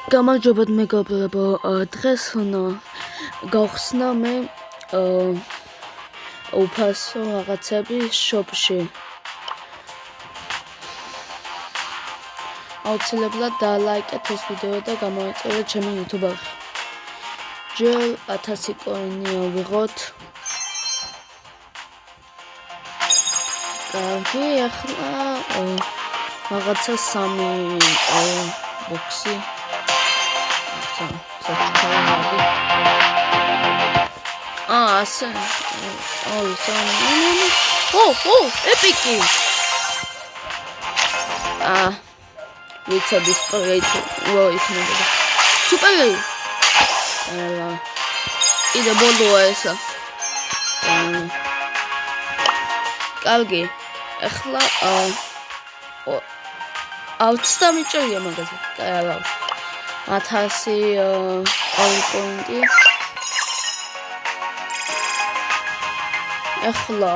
გამარჯობათ მეგობრებო, დღეს გავხსნა მე უფასო რაღაცები შოპში. აუცილებლად დალაიკეთ ეს ვიდეო და გამოიწერეთ ჩემი YouTube არხი. ჯერ 1000 კოინი ავიღოთ. კარგი, ახლა რაღაცა 3 ბოქსი. ასე. ეპიკი. ვიცოდი სპრეით რო იქნება. სუპერი. კიდე ბოლოა ესა. კარგი. ახლა 20 მიჭერია მაგაზე. კაი, 1000 პოინტი. ახლა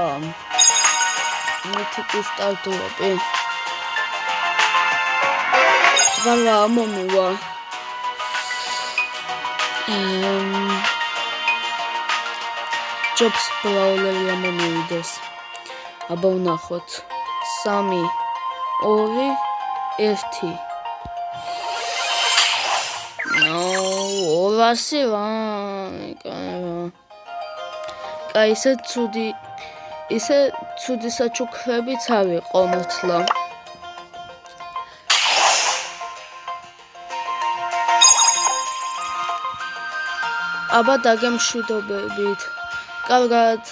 მითიკი სტარტუაპი. ვალა მომივა. ჯობს ბლაულები მომივიდეს. აბა ვნახოთ. 3 2 1 ისე ცუდი საჩუქრებიც ავიყო მართლა. აბა დაგემშვიდობებით. კარგად.